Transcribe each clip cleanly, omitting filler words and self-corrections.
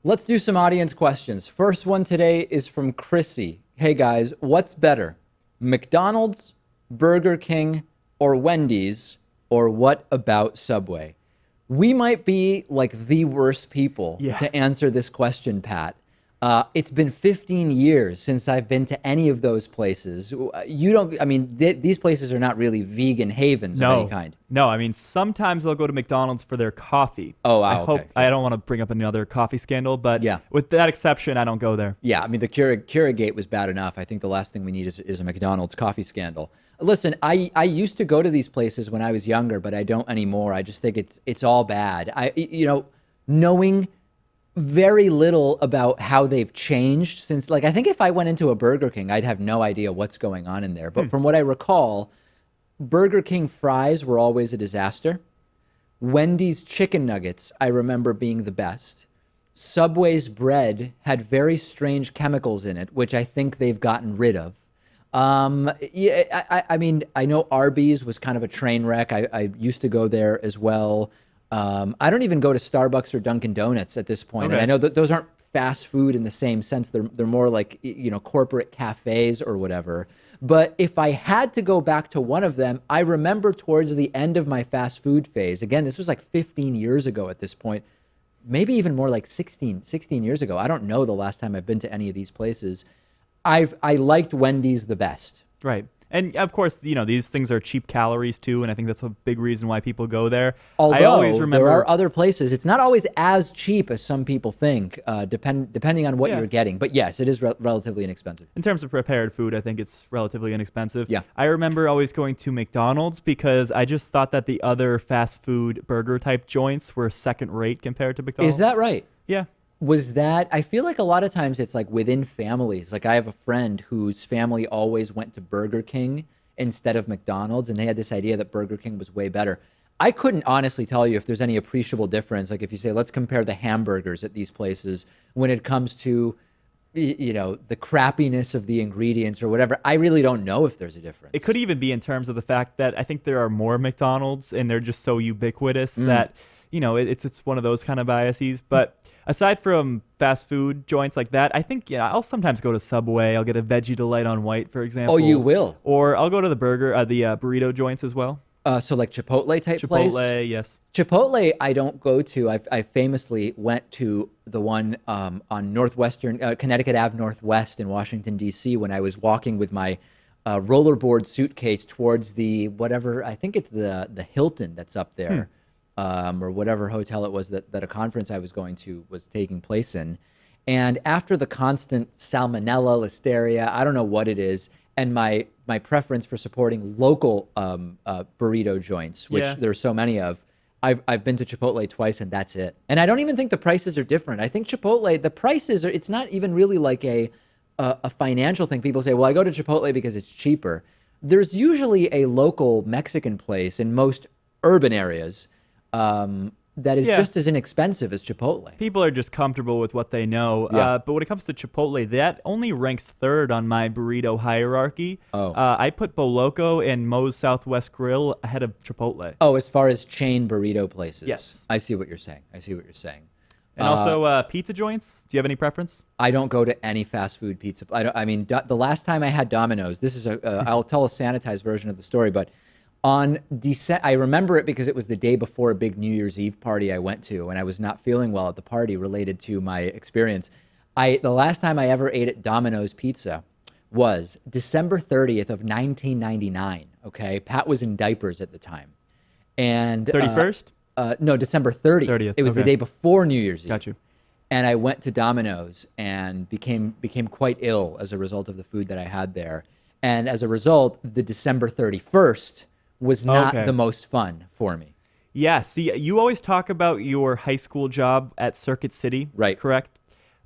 Let's do some audience questions. First one today is from Chrissy. Hey guys, what's better? McDonald's, Burger King, or Wendy's? Or what about Subway? We might be like the worst people to answer this question, Pat. It's been 15 years since I've been to any of those places. These places are not really vegan havens of any kind. No, I mean, sometimes they'll go to McDonald's for their coffee. Oh, wow, okay. I don't want to bring up another coffee scandal, but with that exception, I don't go there. Yeah, I mean, the Keurig-gate was bad enough. I think the last thing we need is a McDonald's coffee scandal. Listen, I used to go to these places when I was younger, but I don't anymore. I just think it's all bad. Knowing very little about how they've changed since, I think if I went into a Burger King, I'd have no idea what's going on in there. But from what I recall, Burger King fries were always a disaster. Wendy's chicken nuggets, I remember being the best. Subway's bread had very strange chemicals in it, which I think they've gotten rid of. I mean, I know Arby's was kind of a train wreck. I used to go there as well. I don't even go to Starbucks or Dunkin' Donuts at this point. Okay. And I know that those aren't fast food in the same sense. They're more like, corporate cafes or whatever. But if I had to go back to one of them, I remember towards the end of my fast food phase, again, this was like 15 years ago at this point, maybe even more like 16 years ago. I don't know the last time I've been to any of these places. I liked Wendy's the best. Right. And of course, these things are cheap calories too, and I think that's a big reason why people go there. Although I always remember, there are other places. It's not always as cheap as some people think, depending on what you're getting. But yes, it is relatively inexpensive. In terms of prepared food, I think it's relatively inexpensive. Yeah. I remember always going to McDonald's because I just thought that the other fast food burger type joints were second rate compared to McDonald's. Is that right? Yeah. I feel like a lot of times it's like within families. Like I have a friend whose family always went to Burger King instead of McDonald's, and they had this idea that Burger King was way better. I couldn't honestly tell you if there's any appreciable difference. Like if you say, let's compare the hamburgers at these places when it comes to, the crappiness of the ingredients or whatever. I really don't know if there's a difference. It could even be in terms of the fact that I think there are more McDonald's and they're just so ubiquitous that, it's one of those kind of biases. But aside from fast food joints like that, I think I'll sometimes go to Subway. I'll get a veggie delight on white, for example. Oh, you will? Or I'll go to the burrito joints as well. So like Chipotle type place? Chipotle, yes. Chipotle I don't go to. I famously went to the one on Northwestern Connecticut Ave Northwest in Washington, D.C. when I was walking with my rollerboard suitcase towards the whatever, I think it's the Hilton that's up there. Or whatever hotel it was that a conference I was going to was taking place in. And after the constant salmonella, listeria, I don't know what it is, and my preference for supporting local burrito joints, which there's so many of, I've been to Chipotle twice and that's it. And I don't even think the prices are different. I think Chipotle, the prices it's not even really like a financial thing. People say, well, I go to Chipotle because it's cheaper. There's usually a local Mexican place in most urban areas that is just as inexpensive as Chipotle. People are just comfortable with what they know. But when it comes to Chipotle, that only ranks third on my burrito hierarchy. I put Boloco and Moe's Southwest Grill ahead of Chipotle. Oh, as far as chain burrito places. Yes. I see what you're saying. And also pizza joints. Do you have any preference? I don't go to any fast food pizza. The last time I had Domino's, this is I'll tell a sanitized version of the story, but I remember it because it was the day before a big New Year's Eve party I went to, and I was not feeling well at the party related to my experience. The last time I ever ate at Domino's Pizza was December 30th of 1999, okay? Pat was in diapers at the time. And 31st? No, December 30th. It was the day before New Year's Eve. Got you. And I went to Domino's and became quite ill as a result of the food that I had there. And as a result, the December 31st was not the most fun for me. Yeah, see, you always talk about your high school job at Circuit City, right? Correct?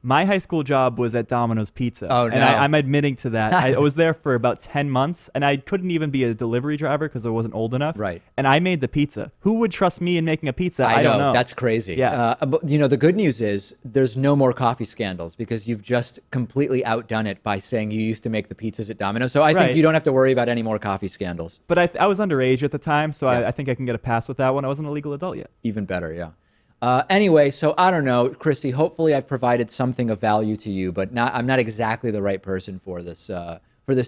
My high school job was at Domino's Pizza. Oh, no. And I'm admitting to that. I was there for about 10 months, and I couldn't even be a delivery driver because I wasn't old enough. Right. And I made the pizza. Who would trust me in making a pizza? I don't know. That's crazy. Yeah. But, the good news is there's no more coffee scandals because you've just completely outdone it by saying you used to make the pizzas at Domino's. So I think you don't have to worry about any more coffee scandals. But I was underage at the time, so I think I can get a pass with that one. I wasn't a legal adult yet. Even better, yeah. Anyway, so I don't know, Chrissy. Hopefully, I've provided something of value to you, but I'm not exactly the right person for this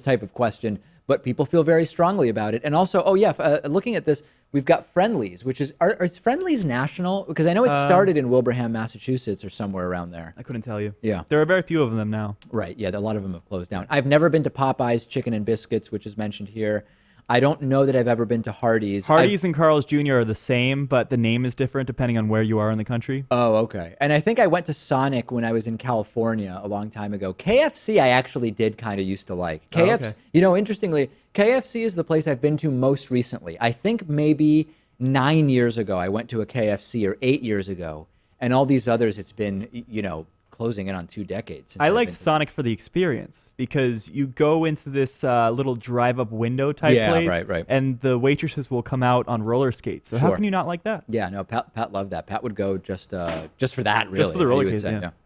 type of question. But people feel very strongly about it. And also, oh yeah, looking at this, we've got Friendlies, which is Friendlies national? Because I know it started in Wilbraham, Massachusetts, or somewhere around there. I couldn't tell you. Yeah. There are very few of them now. Right. Yeah, a lot of them have closed down. I've never been to Popeye's Chicken and Biscuits, which is mentioned here. I don't know that I've ever been to Hardee's. Hardee's and Carl's Jr. are the same, but the name is different depending on where you are in the country. Oh, okay. And I think I went to Sonic when I was in California a long time ago. KFC I actually did kind of used to like. KFC, okay. Interestingly, KFC is the place I've been to most recently. I think maybe 9 years ago I went to a KFC, or 8 years ago. And all these others, it's been, closing in on 2 decades. I liked Sonic for the experience because you go into this little drive-up window type place, right. and the waitresses will come out on roller skates. So how can you not like that? Yeah, no, Pat loved that. Pat would go just for that, really. Just for the roller he would skates, say, yeah.